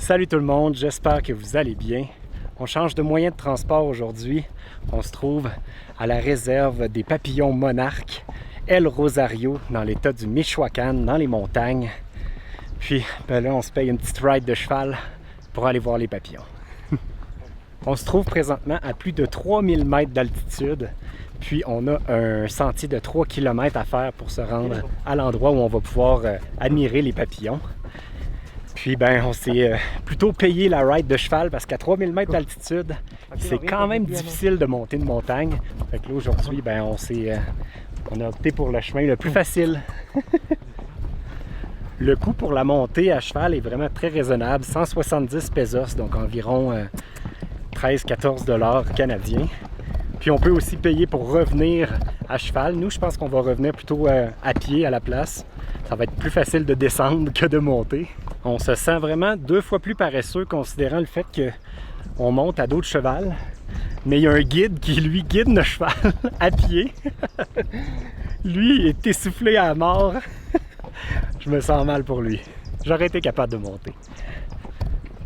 Salut tout le monde, j'espère que vous allez bien. On change de moyen de transport aujourd'hui. On se trouve à la réserve des papillons monarques El Rosario dans l'état du Michoacán, dans les montagnes. Puis là, on se paye une petite ride de cheval pour aller voir les papillons. On se trouve présentement à plus de 3000 mètres d'altitude. Puis on a un sentier de 3 km à faire pour se rendre à l'endroit où on va pouvoir admirer les papillons. Puis on s'est plutôt payé la ride de cheval parce qu'à 3000 mètres d'altitude, c'est quand même difficile de monter une montagne. Fait que là aujourd'hui, on a opté pour le chemin le plus facile. Le coût pour la montée à cheval est vraiment très raisonnable, 170 pesos, donc environ 13-14 $ canadiens. Puis on peut aussi payer pour revenir à cheval. Nous, je pense qu'on va revenir plutôt à pied à la place. Ça va être plus facile de descendre que de monter. On se sent vraiment 2 fois plus paresseux considérant le fait qu'on monte à dos de cheval. Mais il y a un guide qui, lui, guide notre cheval à pied. Lui, il est essoufflé à mort. Je me sens mal pour lui. J'aurais été capable de monter.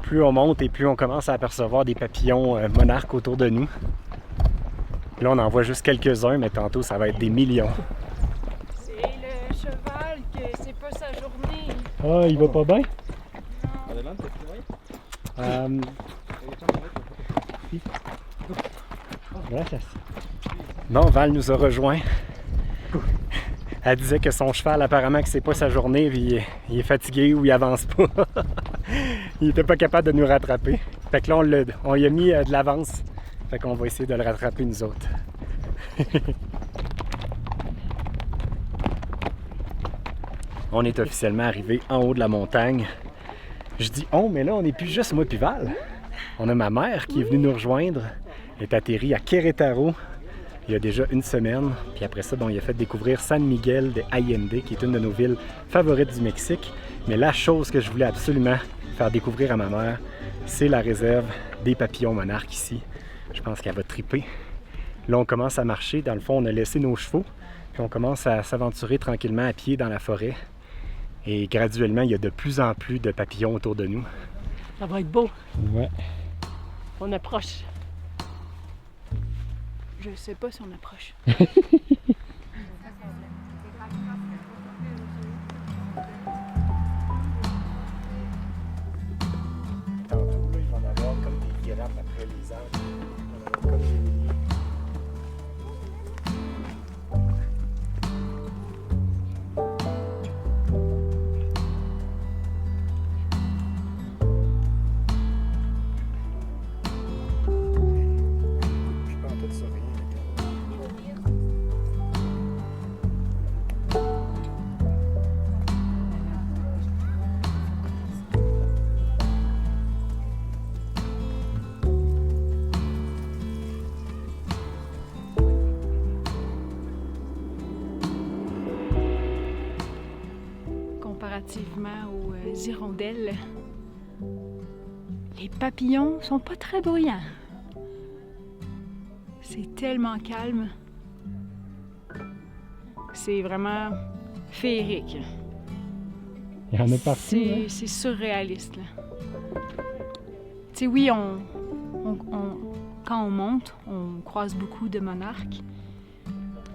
Plus on monte et plus on commence à apercevoir des papillons monarques autour de nous. Là, on en voit juste quelques-uns, mais tantôt, ça va être des millions. C'est le cheval que c'est pas sa journée. Ah, il va pas bien? Non, Val nous a rejoints. Elle disait que son cheval, apparemment, que c'est pas sa journée, puis il est fatigué ou il avance pas. Il était pas capable de nous rattraper. Fait que là, on lui a mis de l'avance. Fait qu'on va essayer de le rattraper nous autres. On est officiellement arrivé en haut de la montagne. Je dis on, mais là, on n'est plus juste moi et Val. On a ma mère qui est venue nous rejoindre. Elle est atterrie à Querétaro il y a déjà une semaine. Puis après ça, il a fait découvrir San Miguel de Allende, qui est une de nos villes favorites du Mexique. Mais la chose que je voulais absolument faire découvrir à ma mère, c'est la réserve des papillons monarques ici. Je pense qu'elle va triper. Là, on commence à marcher. Dans le fond, on a laissé nos chevaux. Puis on commence à s'aventurer tranquillement à pied dans la forêt. Et graduellement, il y a de plus en plus de papillons autour de nous. Ça va être beau. Ouais. On approche. Je sais pas si on approche. Tantôt, là, il va en avoir comme des grappes après les arbres. Il va en avoir comme des milliers. Comparativement aux hirondelles, les papillons sont pas très bruyants. C'est tellement calme. C'est vraiment féerique. Il y en a partout. Hein? C'est surréaliste, là. Tu sais, oui, quand on monte, on croise beaucoup de monarques.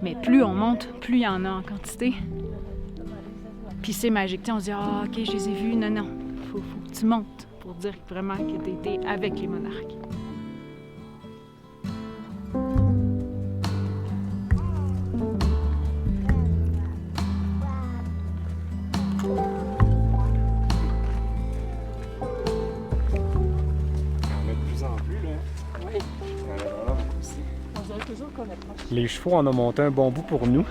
Mais plus on monte, plus il y en a en quantité. Puis c'est magique. T'sais, on se dit, ah, ok, je les ai vus. Non, non. Faut que tu montes pour dire vraiment que tu étais avec les monarques. Les chevaux en ont monté un bon bout pour nous,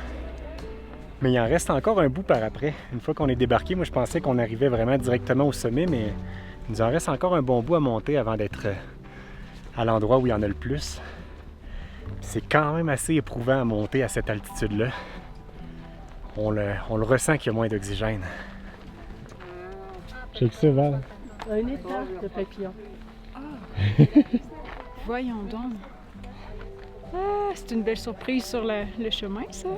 mais il en reste encore un bout par après. Une fois qu'on est débarqué, moi je pensais qu'on arrivait vraiment directement au sommet, mais il nous en reste encore un bon bout à monter avant d'être à l'endroit où il y en a le plus. C'est quand même assez éprouvant à monter à cette altitude-là. On le ressent qu'il y a moins d'oxygène. Check ça, Val. Un état de papillon. Voyons donc. Ah, c'est une belle surprise sur le chemin, ça.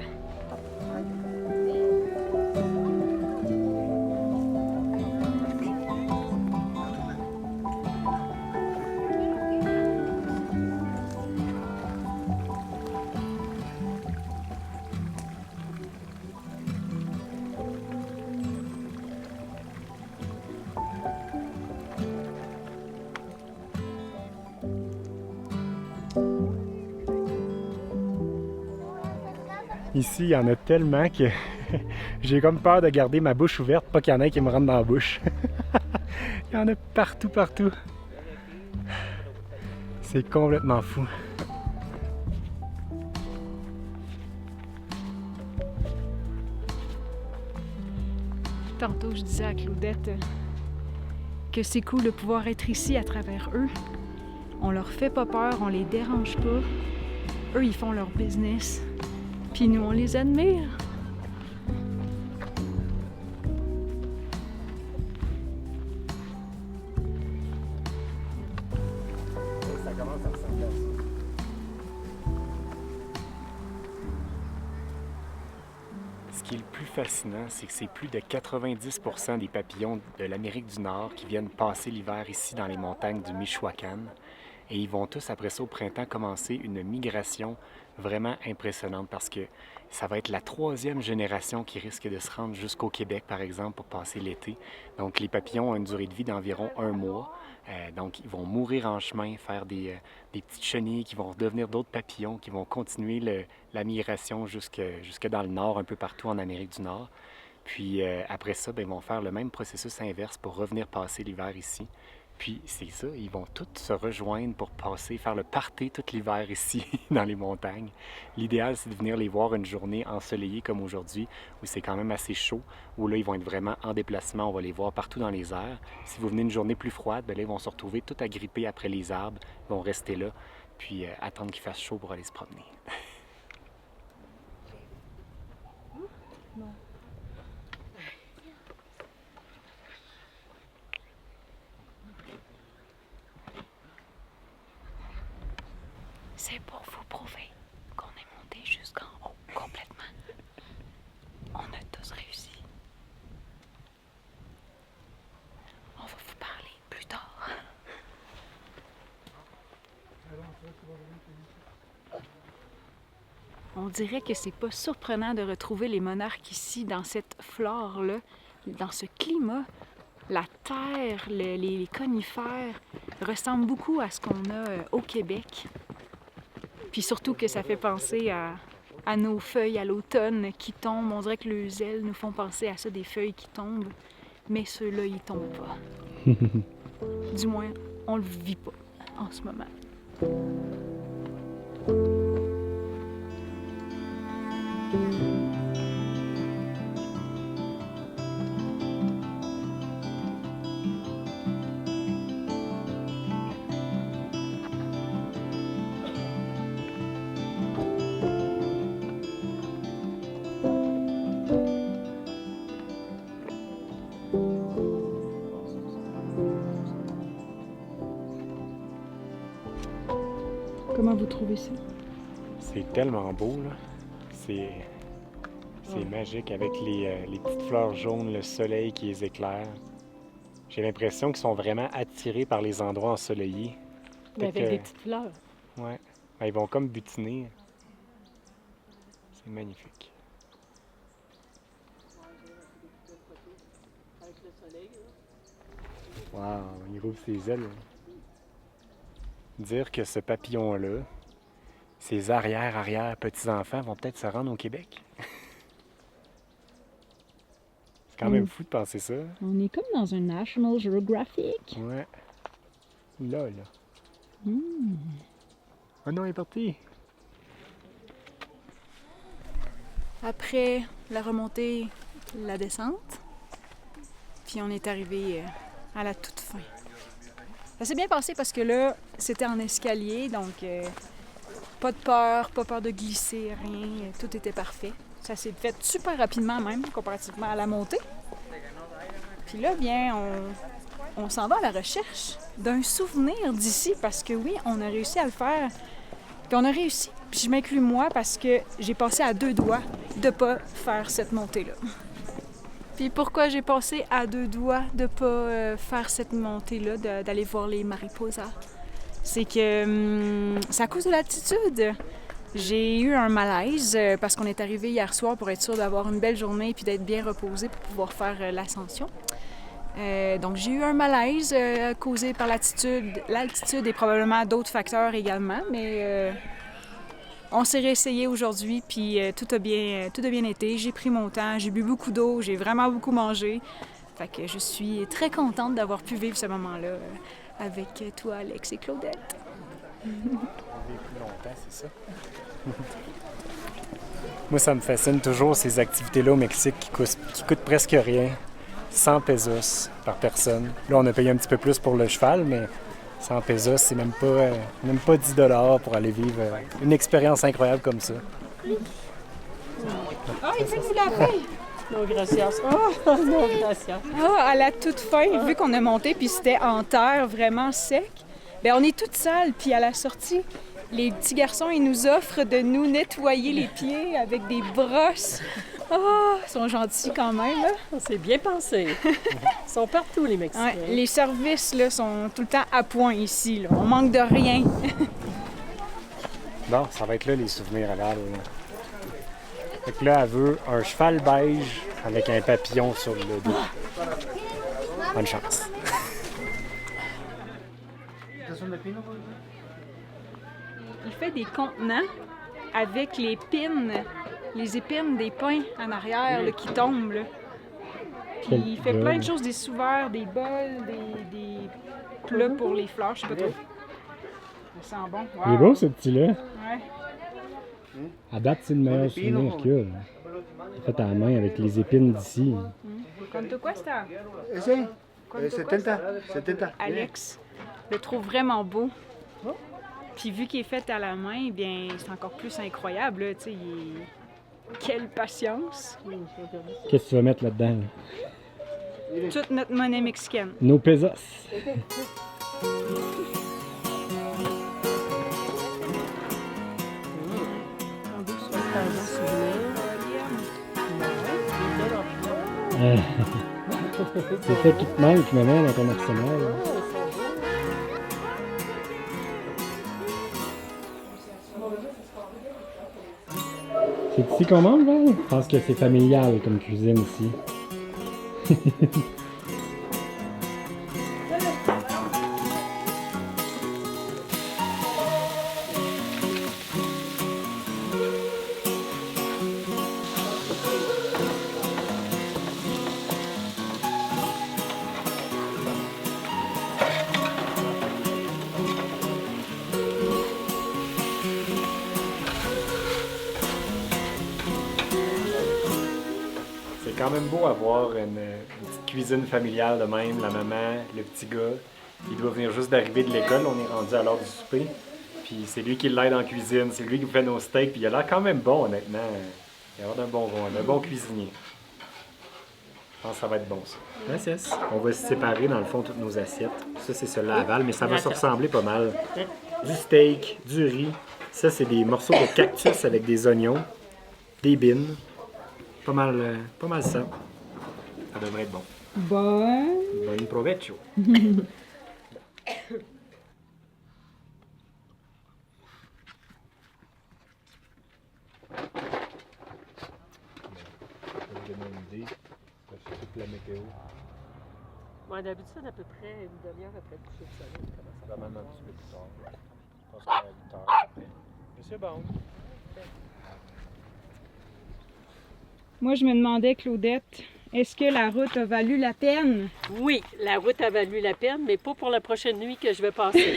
Ici, il y en a tellement que j'ai comme peur de garder ma bouche ouverte, pas qu'il y en ait qui me rentrent dans la bouche. Il y en a partout, partout. C'est complètement fou. Tantôt, je disais à Claudette que c'est cool de pouvoir être ici à travers eux. On leur fait pas peur, on les dérange pas. Eux, ils font leur business. Puis nous, on les admire. Ça commence à ressembler à ça. Ce qui est le plus fascinant, c'est que c'est plus de 90% des papillons de l'Amérique du Nord qui viennent passer l'hiver ici dans les montagnes du Michoacán. Et ils vont tous, après ça, au printemps, commencer une migration vraiment impressionnante parce que ça va être la 3e génération qui risque de se rendre jusqu'au Québec, par exemple, pour passer l'été. Donc, les papillons ont une durée de vie d'environ 1 mois. Donc, ils vont mourir en chemin, faire des petites chenilles qui vont devenir d'autres papillons, qui vont continuer la migration jusque dans le nord, un peu partout en Amérique du Nord. Puis, après ça, ils vont faire le même processus inverse pour revenir passer l'hiver ici. Puis c'est ça, ils vont tous se rejoindre pour faire le party tout l'hiver ici, dans les montagnes. L'idéal, c'est de venir les voir une journée ensoleillée comme aujourd'hui, où c'est quand même assez chaud, où là, ils vont être vraiment en déplacement, on va les voir partout dans les airs. Si vous venez une journée plus froide, là, ils vont se retrouver tout agrippés après les arbres, ils vont rester là, puis attendre qu'il fasse chaud pour aller se promener. C'est pour vous prouver qu'on est monté jusqu'en haut complètement. On a tous réussi. On va vous parler plus tard. On dirait que c'est pas surprenant de retrouver les monarques ici, dans cette flore-là, dans ce climat. La terre, les conifères ressemblent beaucoup à ce qu'on a au Québec. Puis surtout que ça fait penser à nos feuilles à l'automne qui tombent. On dirait que les ailes nous font penser à ça, des feuilles qui tombent. Mais ceux-là, ils tombent pas. Du moins, on le vit pas en ce moment. Comment vous trouvez ça? C'est tellement beau, là. C'est magique avec les petites fleurs jaunes, le soleil qui les éclaire. J'ai l'impression qu'ils sont vraiment attirés par les endroits ensoleillés. Mais avec des petites fleurs. Ouais. Ben, ils vont comme butiner. C'est magnifique. Wow, il rouvre ses ailes. Dire que ce papillon-là, ses arrière-petits-enfants vont peut-être se rendre au Québec. C'est quand même fou de penser ça. On est comme dans un National Geographic. Ouais. Là. Oh non, il est parti. Après la remontée, la descente, puis on est arrivé à la toute fin. Ça s'est bien passé parce que là, c'était en escalier, donc pas de peur de glisser, rien, tout était parfait. Ça s'est fait super rapidement même, comparativement à la montée. Puis là, bien, on s'en va à la recherche d'un souvenir d'ici, parce que oui, on a réussi à le faire. Puis on a réussi, puis je m'inclus moi, parce que j'ai passé à 2 doigts de pas faire cette montée-là. Puis pourquoi j'ai passé à 2 doigts de pas faire cette montée-là, d'aller voir les mariposas? C'est que c'est à cause de l'altitude. J'ai eu un malaise parce qu'on est arrivé hier soir pour être sûr d'avoir une belle journée puis d'être bien reposé pour pouvoir faire l'ascension. Donc j'ai eu un malaise causé par l'altitude et probablement d'autres facteurs également, mais On s'est réessayé aujourd'hui, puis tout a bien été. J'ai pris mon temps, j'ai bu beaucoup d'eau, j'ai vraiment beaucoup mangé. Fait que je suis très contente d'avoir pu vivre ce moment-là avec toi, Alex et Claudette. On vit plus longtemps, c'est ça? Moi, ça me fascine toujours ces activités-là au Mexique qui coûtent presque rien. 100 pesos par personne. Là, on a payé un petit peu plus pour le cheval, mais 100 pesos, c'est même pas 10 $ pour aller vivre une expérience incroyable comme ça. Ah, il fait nous la paye! Non, gracias. Oh, non, gracias. Ah, à la toute fin, vu qu'on a monté puis c'était en terre vraiment sec, bien on est toutes sales, puis à la sortie, les petits garçons, ils nous offrent de nous nettoyer les pieds avec des brosses. Ah, ils sont gentils quand même, là. C'est bien pensé. Ils sont partout, les Mexicains. Ouais, les services, là, sont tout le temps à point ici, là. On manque de rien. Bon, ça va être là les souvenirs à Val. Fait que là, elle veut un cheval beige avec un papillon sur le dos. Bonne chance. Il fait des contenants avec les épines des pins en arrière là, qui tombent. Là. Puis il fait plein de choses, des sous-verts, des bols, des plats pour les fleurs, je sais pas trop. Ça sent bon. Wow. Il est beau ce petit-là. Ouais. À date, c'est le meilleur souvenir qu'il y a. Fait à la main avec les épines d'ici. Quanto cuesta? Ese, 70. Alex le trouve vraiment beau. Puis vu qu'il est fait à la main, eh bien c'est encore plus incroyable. Là, tu sais, quelle patience! Qu'est-ce que tu vas mettre là-dedans? Là? Toute notre monnaie mexicaine. Nos pesos. C'est ça qui te manque, maman, dans ton arsenal. C'est ici qu'on mange, Val? Je pense que c'est familial comme cuisine ici. C'est quand même beau avoir une petite cuisine familiale de même, la maman, le petit gars. Il doit venir juste d'arriver de l'école, on est rendu à l'heure du souper. Puis c'est lui qui l'aide en cuisine, c'est lui qui fait nos steaks, puis il a l'air quand même bon honnêtement. Il a l'air d'un bon cuisinier. Je pense que ça va être bon ça. Merci. On va se séparer dans le fond toutes nos assiettes. Ça c'est celui-là à Val, mais ça va se ressembler pas mal. Du steak, du riz. Ça c'est des morceaux de cactus avec des oignons, des bines. Pas mal ça. Ça devrait être bon. Bon provecho. La météo. Moi, d'habitude, à peu près une demi-heure après le coucher de soleil. Ça va même un petit peu plus tard. Je pense qu'à 8 heures après. Mais c'est bon. Moi, je me demandais, Claudette, est-ce que la route a valu la peine? Oui, la route a valu la peine, mais pas pour la prochaine nuit que je vais passer.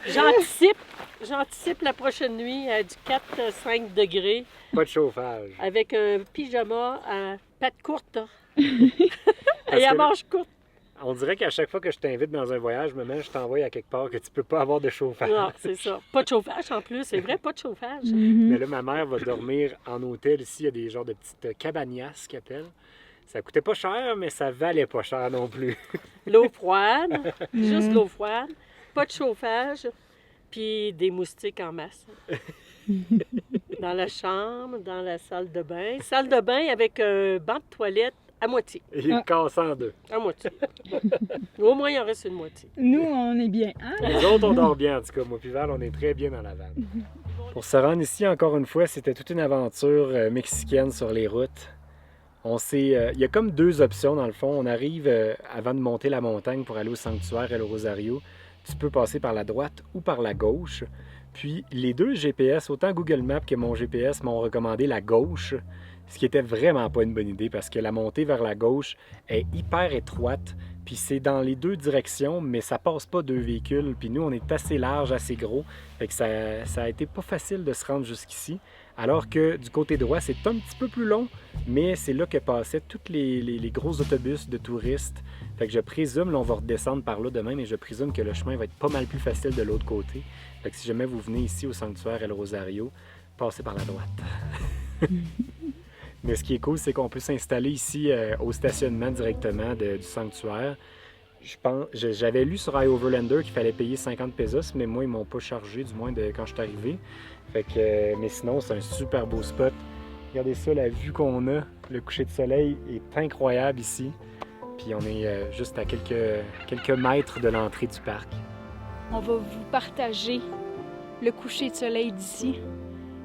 J'anticipe la prochaine nuit à du 4-5 degrés. Pas de chauffage. Avec un pyjama à pattes courtes. Et à manches courtes. On dirait qu'à chaque fois que je t'invite dans un voyage, je t'envoie à quelque part que tu peux pas avoir de chauffage. Non, c'est ça. Pas de chauffage en plus, c'est vrai, pas de chauffage. Mais là, ma mère va dormir en hôtel ici. Il y a des genres de petites cabanas qu'ils appellent. Ça coûtait pas cher, mais ça valait pas cher non plus. L'eau froide, juste l'eau froide, pas de chauffage, puis des moustiques en masse. Dans la chambre, dans la salle de bain. Salle de bain avec un banc de toilette à moitié. Il est cassé en deux. À moitié. Au moins, il en reste une moitié. Nous, on est bien, hein? Les autres, on dort bien, en tout cas. Moi puis Val, on est très bien dans la vanne. Pour se rendre ici, encore une fois, c'était toute une aventure mexicaine sur les routes. Il y a comme deux options, dans le fond. On arrive avant de monter la montagne pour aller au sanctuaire El Rosario. Tu peux passer par la droite ou par la gauche. Puis les deux GPS, autant Google Maps que mon GPS m'ont recommandé la gauche, ce qui était vraiment pas une bonne idée parce que la montée vers la gauche est hyper étroite, puis c'est dans les deux directions, mais ça passe pas deux véhicules, puis nous on est assez large, assez gros, fait que ça a été pas facile de se rendre jusqu'ici, alors que du côté droit c'est un petit peu plus long, mais c'est là que passaient tous les gros autobus de touristes, fait que je présume, là on va redescendre par là demain, mais je présume que le chemin va être pas mal plus facile de l'autre côté, fait que si jamais vous venez ici au sanctuaire El Rosario, passez par la droite. Mais ce qui est cool, c'est qu'on peut s'installer ici au stationnement directement du sanctuaire. J'avais lu sur iOverlander qu'il fallait payer 50 pesos, mais moi, ils m'ont pas chargé, du moins quand je suis arrivé. Fait que, mais sinon, c'est un super beau spot. Regardez ça, la vue qu'on a, le coucher de soleil est incroyable ici. Puis on est juste à quelques mètres de l'entrée du parc. On va vous partager le coucher de soleil d'ici.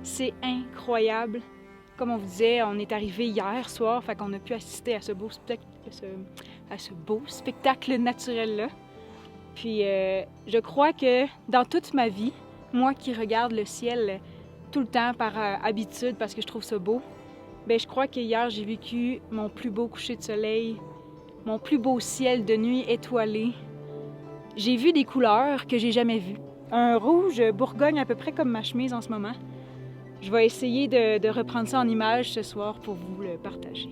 C'est incroyable. Comme on vous disait, on est arrivé hier soir, fait qu'on a pu assister à ce beau spectacle naturel-là. Puis je crois que dans toute ma vie, moi qui regarde le ciel tout le temps par habitude parce que je trouve ça beau, bien, je crois que hier j'ai vécu mon plus beau coucher de soleil, mon plus beau ciel de nuit étoilé. J'ai vu des couleurs que j'ai jamais vues. Un rouge Bourgogne à peu près comme ma chemise en ce moment. Je vais essayer de reprendre ça en image ce soir pour vous le partager.